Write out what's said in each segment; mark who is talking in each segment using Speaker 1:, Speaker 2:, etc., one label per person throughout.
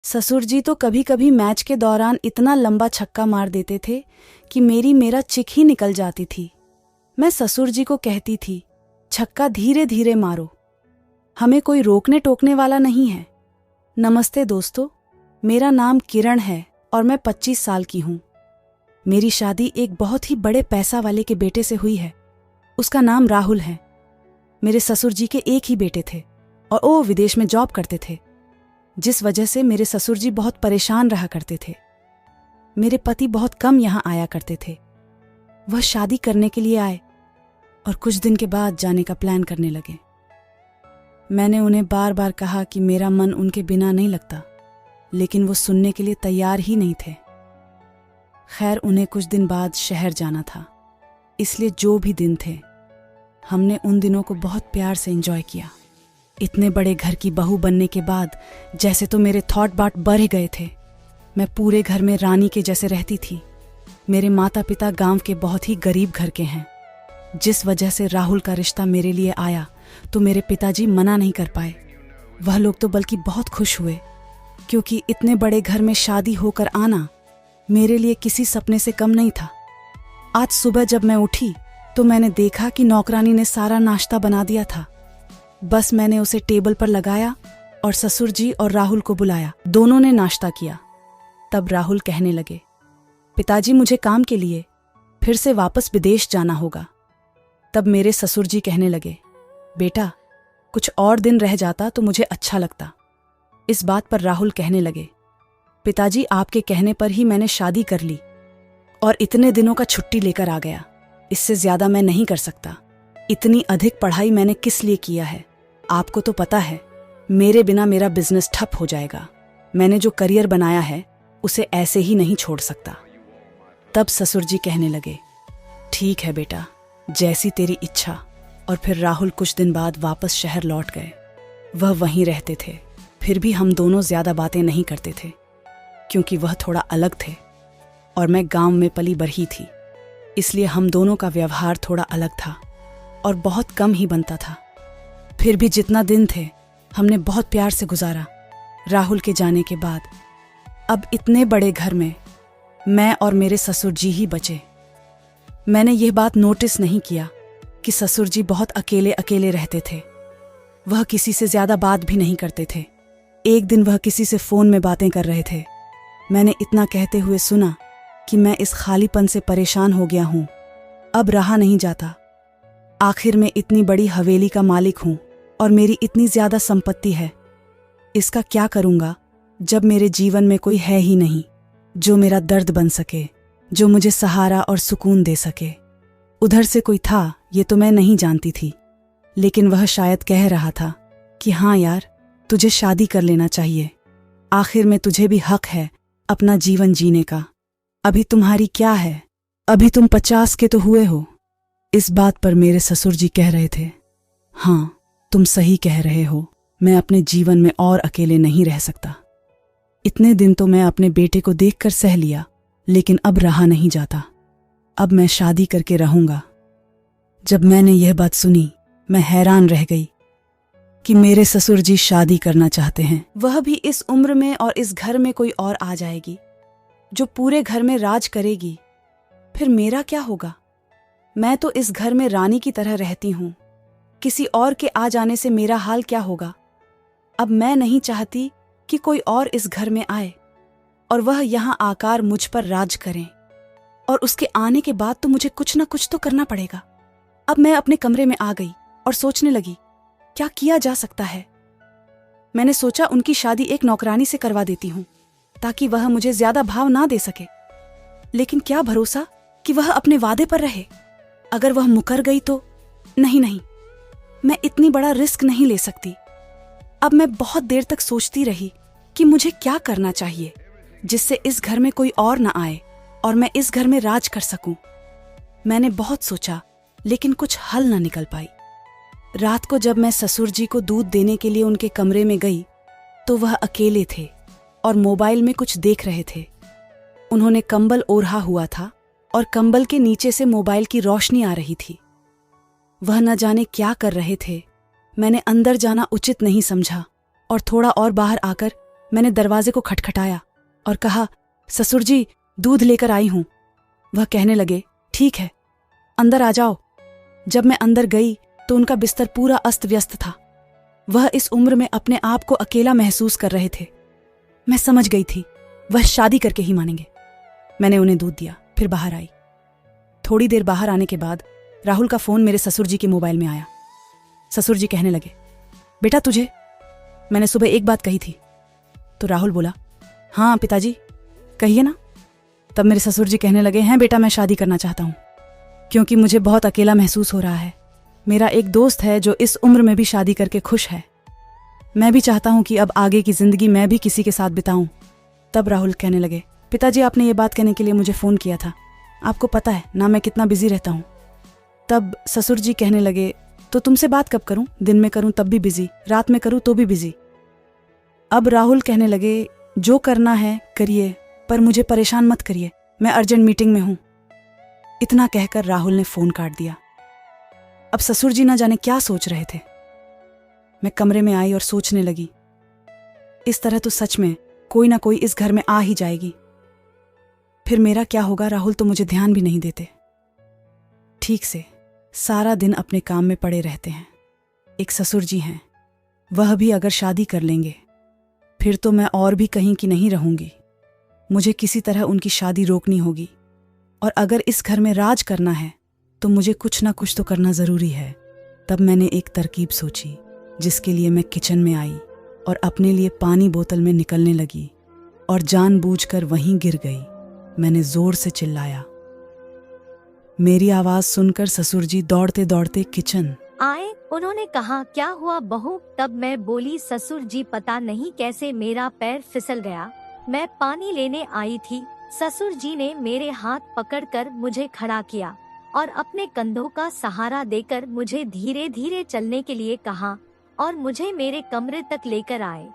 Speaker 1: ससुर जी तो कभी कभी मैच के दौरान इतना लंबा छक्का मार देते थे कि मेरा चिक ही निकल जाती थी। मैं ससुर जी को कहती थी, छक्का धीरे धीरे मारो, हमें कोई रोकने टोकने वाला नहीं है। नमस्ते दोस्तों, मेरा नाम किरण है और मैं 25 साल की हूँ। मेरी शादी एक बहुत ही बड़े पैसा वाले के बेटे से हुई है। उसका नाम राहुल है। मेरे ससुर जी के एक ही बेटे थे और वो विदेश में जॉब करते थे, जिस वजह से मेरे ससुर जी बहुत परेशान रहा करते थे। मेरे पति बहुत कम यहाँ आया करते थे। वह शादी करने के लिए आए और कुछ दिन के बाद जाने का प्लान करने लगे। मैंने उन्हें बार बार कहा कि मेरा मन उनके बिना नहीं लगता, लेकिन वो सुनने के लिए तैयार ही नहीं थे। खैर, उन्हें कुछ दिन बाद शहर जाना था, इसलिए जो भी दिन थे हमने उन दिनों को बहुत प्यार से एंजॉय किया। इतने बड़े घर की बहू बनने के बाद जैसे तो मेरे थॉट बाट बढ़ गए थे। मैं पूरे घर में रानी के जैसे रहती थी। मेरे माता पिता गांव के बहुत ही गरीब घर के हैं, जिस वजह से राहुल का रिश्ता मेरे लिए आया तो मेरे पिताजी मना नहीं कर पाए। वह लोग तो बल्कि बहुत खुश हुए, क्योंकि इतने बड़े घर में शादी होकर आना मेरे लिए किसी सपने से कम नहीं था। आज सुबह जब मैं उठी तो मैंने देखा कि नौकरानी ने सारा नाश्ता बना दिया था। बस मैंने उसे टेबल पर लगाया और ससुर जी और राहुल को बुलाया। दोनों ने नाश्ता किया। तब राहुल कहने लगे, पिताजी मुझे काम के लिए फिर से वापस विदेश जाना होगा। तब मेरे ससुर जी कहने लगे, बेटा कुछ और दिन रह जाता तो मुझे अच्छा लगता। इस बात पर राहुल कहने लगे, पिताजी आपके कहने पर ही मैंने शादी कर ली और इतने दिनों का छुट्टी लेकर आ गया। इससे ज्यादा मैं नहीं कर सकता। इतनी अधिक पढ़ाई मैंने किस लिए किया है? आपको तो पता है मेरे बिना मेरा बिजनेस ठप हो जाएगा। मैंने जो करियर बनाया है उसे ऐसे ही नहीं छोड़ सकता। तब ससुर जी कहने लगे, ठीक है बेटा, जैसी तेरी इच्छा। और फिर राहुल कुछ दिन बाद वापस शहर लौट गए। वह वहीं रहते थे। फिर भी हम दोनों ज्यादा बातें नहीं करते थे, क्योंकि वह थोड़ा अलग थे और मैं गांव में पली बढ़ी थी। इसलिए हम दोनों का व्यवहार थोड़ा अलग था और बहुत कम ही बनता था। फिर भी जितना दिन थे हमने बहुत प्यार से गुजारा। राहुल के जाने के बाद अब इतने बड़े घर में मैं और मेरे ससुर जी ही बचे। मैंने यह बात नोटिस नहीं किया कि ससुर जी बहुत अकेले अकेले रहते थे। वह किसी से ज्यादा बात भी नहीं करते थे। एक दिन वह किसी से फोन में बातें कर रहे थे। मैंने इतना कहते हुए सुना कि मैं इस खालीपन से परेशान हो गया हूं, अब रहा नहीं जाता। आखिर में इतनी बड़ी हवेली का मालिक हूं और मेरी इतनी ज्यादा संपत्ति है। इसका क्या करूंगा जब मेरे जीवन में कोई है ही नहीं जो मेरा दर्द बन सके, जो मुझे सहारा और सुकून दे सके। उधर से कोई था ये तो मैं नहीं जानती थी, लेकिन वह शायद कह रहा था कि हाँ यार, तुझे शादी कर लेना चाहिए। आखिर में तुझे भी हक है अपना जीवन जीने का। अभी तुम्हारी क्या है, अभी तुम 50 के तो हुए हो। इस बात पर मेरे ससुर जी कह रहे थे, हाँ तुम सही कह रहे हो, मैं अपने जीवन में और अकेले नहीं रह सकता। इतने दिन तो मैं अपने बेटे को देखकर सह लिया, लेकिन अब रहा नहीं जाता। अब मैं शादी करके रहूंगा। जब मैंने यह बात सुनी मैं हैरान रह गई कि मेरे ससुर जी शादी करना चाहते हैं। वह भी इस उम्र में, और इस घर में कोई और आ जाएगी जो पूरे घर में राज करेगी। फिर मेरा क्या होगा? मैं तो इस घर में रानी की तरह रहती हूं। किसी और के आ जाने से मेरा हाल क्या होगा? अब मैं नहीं चाहती कि कोई और इस घर में आए और वह यहां आकर मुझ पर राज करें। और उसके आने के बाद तो मुझे कुछ ना कुछ तो करना पड़ेगा। अब मैं अपने कमरे में आ गई और सोचने लगी, क्या किया जा सकता है? मैंने सोचा उनकी शादी एक नौकरानी से करवा देती हूं, ताकि वह मुझे ज्यादा भाव ना दे सके। लेकिन क्या भरोसा कि वह अपने वादे पर रहे। अगर वह मुकर गई तो? नहीं, मैं इतनी बड़ा रिस्क नहीं ले सकती। अब मैं बहुत देर तक सोचती रही कि मुझे क्या करना चाहिए जिससे इस घर में कोई और ना आए और मैं इस घर में राज कर सकूं। मैंने बहुत सोचा, लेकिन कुछ हल ना निकल पाई। रात को जब मैं ससुर जी को दूध देने के लिए उनके कमरे में गई तो वह अकेले थे और मोबाइल में कुछ देख रहे थे। उन्होंने कंबल ओढ़ा हुआ था और कंबल के नीचे से मोबाइल की रोशनी आ रही थी। वह न जाने क्या कर रहे थे। मैंने अंदर जाना उचित नहीं समझा और थोड़ा और बाहर आकर मैंने दरवाजे को खटखटाया और कहा, ससुर जी, दूध लेकर आई हूं। वह कहने लगे, ठीक है, अंदर आ जाओ। जब मैं अंदर गई तो उनका बिस्तर पूरा अस्त व्यस्त था। वह इस उम्र में अपने आप को अकेला महसूस कर रहे थे। मैं समझ गई थी, वह शादी करके ही मानेंगे। मैंने उन्हें दूध दिया, फिर बाहर आई। थोड़ी देर बाहर आने के बाद राहुल का फोन मेरे ससुर जी के मोबाइल में आया। ससुर जी कहने लगे, बेटा तुझे मैंने सुबह एक बात कही थी। तो राहुल बोला, हाँ पिताजी कहिए ना। तब मेरे ससुर जी कहने लगे, हैं बेटा, मैं शादी करना चाहता हूँ क्योंकि मुझे बहुत अकेला महसूस हो रहा है। मेरा एक दोस्त है जो इस उम्र में भी शादी करके खुश है। मैं भी चाहता हूँ कि अब आगे की जिंदगी मैं भी किसी के साथ बिताऊं। तब राहुल कहने लगे, पिताजी आपने ये बात कहने के लिए मुझे फ़ोन किया था। आपको पता है ना मैं कितना बिजी रहता हूँ। तब ससुर जी कहने लगे, तो तुमसे बात कब करूं? दिन में करूं तब भी बिजी, रात में करूं तो भी बिजी। अब राहुल कहने लगे, जो करना है करिए, पर मुझे परेशान मत करिए, मैं अर्जेंट मीटिंग में हूं। इतना कहकर राहुल ने फोन काट दिया। अब ससुर जी ना जाने क्या सोच रहे थे। मैं कमरे में आई और सोचने लगी, इस तरह तो सच में कोई ना कोई इस घर में आ ही जाएगी। फिर मेरा क्या होगा? राहुल तो मुझे ध्यान भी नहीं देते, ठीक से सारा दिन अपने काम में पड़े रहते हैं। एक ससुर जी हैं, वह भी अगर शादी कर लेंगे फिर तो मैं और भी कहीं की नहीं रहूंगी। मुझे किसी तरह उनकी शादी रोकनी होगी, और अगर इस घर में राज करना है तो मुझे कुछ ना कुछ तो करना ज़रूरी है। तब मैंने एक तरकीब सोची, जिसके लिए मैं किचन में आई और अपने लिए पानी बोतल में निकलने लगी और जानबूझकर वहीं गिर गई। मैंने जोर से चिल्लाया। मेरी आवाज़ सुनकर ससुर जी दौड़ते दौड़ते किचन
Speaker 2: आए। उन्होंने कहा, क्या हुआ बहू? तब मैं बोली, ससुर जी पता नहीं कैसे मेरा पैर फिसल गया, मैं पानी लेने आई थी। ससुर जी ने मेरे हाथ पकड़कर मुझे खड़ा किया और अपने कंधों का सहारा देकर मुझे धीरे धीरे चलने के लिए कहा और मुझे मेरे कमरे तक लेकर आए।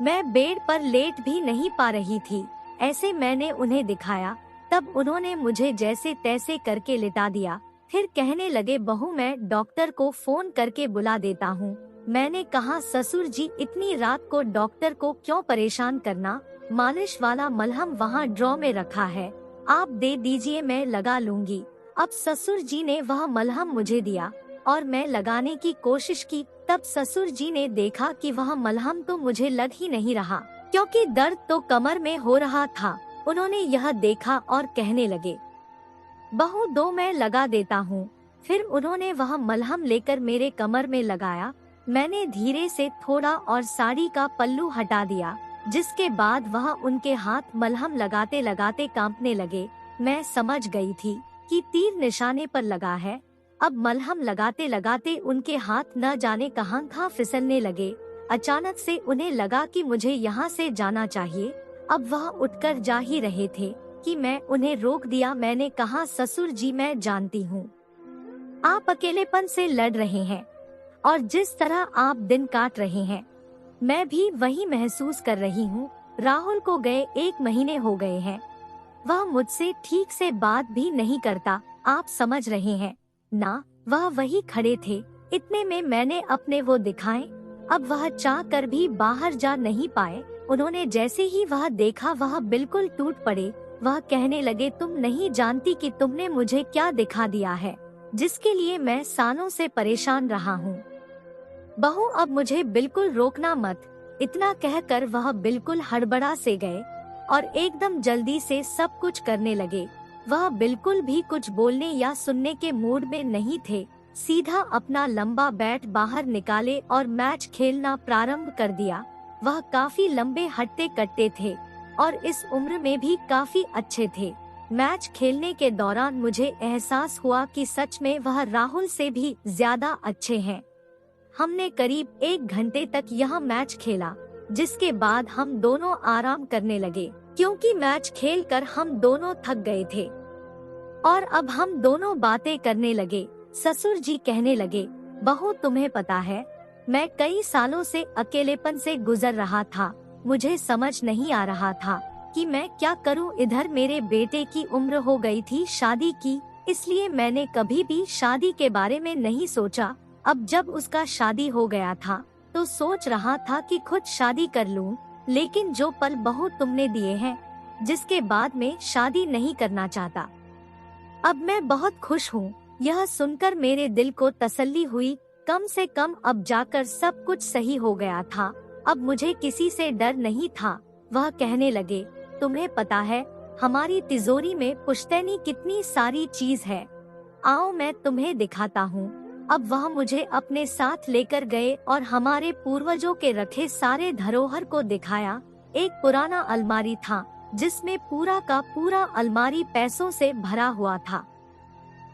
Speaker 2: मैं बेड पर लेट भी नहीं पा रही थी, ऐसे मैंने उन्हें दिखाया। तब उन्होंने मुझे जैसे तैसे करके लिटा दिया। फिर कहने लगे, बहू मैं डॉक्टर को फोन करके बुला देता हूँ। मैंने कहा, ससुर जी इतनी रात को डॉक्टर को क्यों परेशान करना, मालिश वाला मलहम वहाँ ड्रॉ में रखा है, आप दे दीजिए, मैं लगा लूंगी। अब ससुर जी ने वह मलहम मुझे दिया और मैं लगाने की कोशिश की। तब ससुर जी ने देखा कि वह मलहम तो मुझे लग ही नहीं रहा, क्योंकि दर्द तो कमर में हो रहा था। उन्होंने यह देखा और कहने लगे, बहू दो, मैं लगा देता हूँ। फिर उन्होंने वह मलहम लेकर मेरे कमर में लगाया। मैंने धीरे से थोड़ा और साड़ी का पल्लू हटा दिया, जिसके बाद वह उनके हाथ मलहम लगाते लगाते कांपने लगे। मैं समझ गई थी कि तीर निशाने पर लगा है। अब मलहम लगाते लगाते उनके हाथ न जाने कहाँ फिसलने लगे। अचानक से उन्हें लगा कि मुझे यहाँ से जाना चाहिए। अब वह उठकर जा ही रहे थे कि मैं उन्हें रोक दिया। मैंने कहा, ससुर जी मैं जानती हूँ आप अकेलेपन से लड़ रहे हैं और जिस तरह आप दिन काट रहे हैं मैं भी वही महसूस कर रही हूँ। राहुल को गए 1 महीने हो गए हैं, वह मुझसे ठीक से बात भी नहीं करता, आप समझ रहे हैं ना। वह वही खड़े थे, इतने में मैंने अपने वो दिखाए। अब वह चाह कर भी बाहर जा नहीं पाए। उन्होंने जैसे ही वह देखा वह बिल्कुल टूट पड़े। वह कहने लगे, तुम नहीं जानती कि तुमने मुझे क्या दिखा दिया है, जिसके लिए मैं सालों से परेशान रहा हूँ। बहू अब मुझे बिल्कुल रोकना मत। इतना कहकर वह बिल्कुल हड़बड़ा से गए और एकदम जल्दी से सब कुछ करने लगे। वह बिल्कुल भी कुछ बोलने या सुनने के मूड में नहीं थे। सीधा अपना लंबा बैट बाहर निकाले और मैच खेलना प्रारंभ कर दिया। वह काफी लंबे हट्टे कट्टे थे और इस उम्र में भी काफी अच्छे थे। मैच खेलने के दौरान मुझे एहसास हुआ कि सच में वह राहुल से भी ज्यादा अच्छे हैं। हमने करीब 1 घंटे तक यह मैच खेला, जिसके बाद हम दोनों आराम करने लगे, क्योंकि मैच खेलकर हम दोनों थक गए थे। और अब हम दोनों बातें करने लगे। ससुर जी कहने लगे, बहू तुम्हें पता है मैं कई सालों से अकेलेपन से गुजर रहा था। मुझे समझ नहीं आ रहा था कि मैं क्या करूं। इधर मेरे बेटे की उम्र हो गई थी शादी की, इसलिए मैंने कभी भी शादी के बारे में नहीं सोचा। अब जब उसका शादी हो गया था तो सोच रहा था कि खुद शादी कर लूं। लेकिन जो पल बहू तुमने दिए हैं, जिसके बाद में शादी नहीं करना चाहता। अब मैं बहुत खुश हूँ। यह सुनकर मेरे दिल को तसल्ली हुई। कम से कम अब जाकर सब कुछ सही हो गया था। अब मुझे किसी से डर नहीं था। वह कहने लगे, तुम्हें पता है हमारी तिजोरी में पुश्तैनी कितनी सारी चीज है, आओ मैं तुम्हें दिखाता हूँ। अब वह मुझे अपने साथ लेकर गए और हमारे पूर्वजों के रखे सारे धरोहर को दिखाया। एक पुराना अलमारी था जिसमें पूरा का पूरा अलमारी पैसों से भरा हुआ था।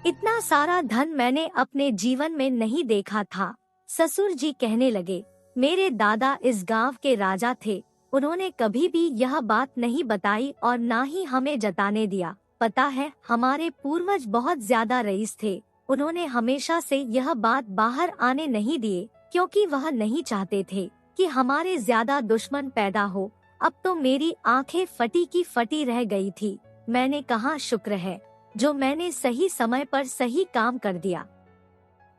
Speaker 2: इतना सारा धन मैंने अपने जीवन में नहीं देखा था। ससुर जी कहने लगे, मेरे दादा इस गांव के राजा थे। उन्होंने कभी भी यह बात नहीं बताई और ना ही हमें जताने दिया। पता है हमारे पूर्वज बहुत ज्यादा रईस थे। उन्होंने हमेशा से यह बात बाहर आने नहीं दिए, क्योंकि वह नहीं चाहते थे कि हमारे ज्यादा दुश्मन पैदा हो। अब तो मेरी आंखें फटी की फटी रह गई थी। मैंने कहा शुक्र है जो मैंने सही समय पर सही काम कर दिया,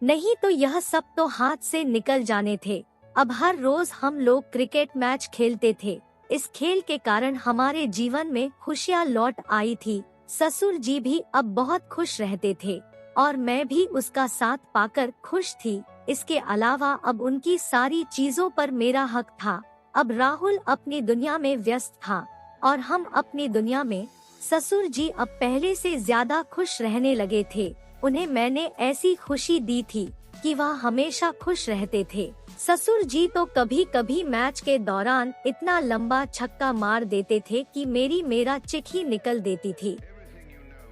Speaker 2: नहीं तो यह सब तो हाथ से निकल जाने थे। अब हर रोज हम लोग क्रिकेट मैच खेलते थे। इस खेल के कारण हमारे जीवन में खुशियाँ लौट आई थी। ससुर जी भी अब बहुत खुश रहते थे और मैं भी उसका साथ पाकर खुश थी। इसके अलावा अब उनकी सारी चीजों पर मेरा हक था। अब राहुल अपनी दुनिया में व्यस्त था और हम अपनी दुनिया में। ससुर जी अब पहले से ज्यादा खुश रहने लगे थे। उन्हें मैंने ऐसी खुशी दी थी कि वह हमेशा खुश रहते थे। ससुर जी तो कभी कभी मैच के दौरान इतना लंबा छक्का मार देते थे कि मेरा चिक ही निकल देती थी।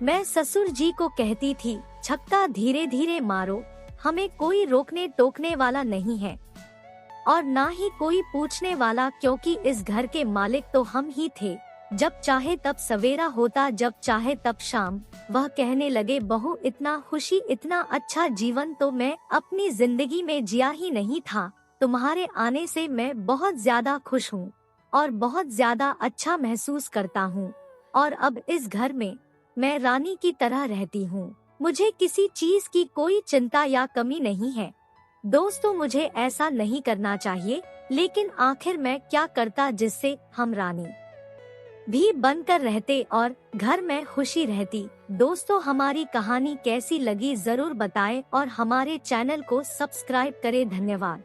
Speaker 2: मैं ससुर जी को कहती थी, छक्का धीरे धीरे मारो, हमें कोई रोकने टोकने वाला नहीं है और ना ही कोई पूछने वाला, क्योंकि इस घर के मालिक तो हम ही थे। जब चाहे तब सवेरा होता, जब चाहे तब शाम। वह कहने लगे, बहू इतना खुशी, इतना अच्छा जीवन तो मैं अपनी जिंदगी में जिया ही नहीं था। तुम्हारे आने से मैं बहुत ज्यादा खुश हूँ और बहुत ज्यादा अच्छा महसूस करता हूँ और अब इस घर में मैं रानी की तरह रहती हूँ। मुझे किसी चीज की कोई चिंता या कमी नहीं है। दोस्तों मुझे ऐसा नहीं करना चाहिए, लेकिन आखिर मैं क्या करता जिससे हम रानी भी बनकर रहते और घर में खुशी रहती। दोस्तों हमारी कहानी कैसी लगी जरूर बताएं और हमारे चैनल को सब्सक्राइब करें। धन्यवाद।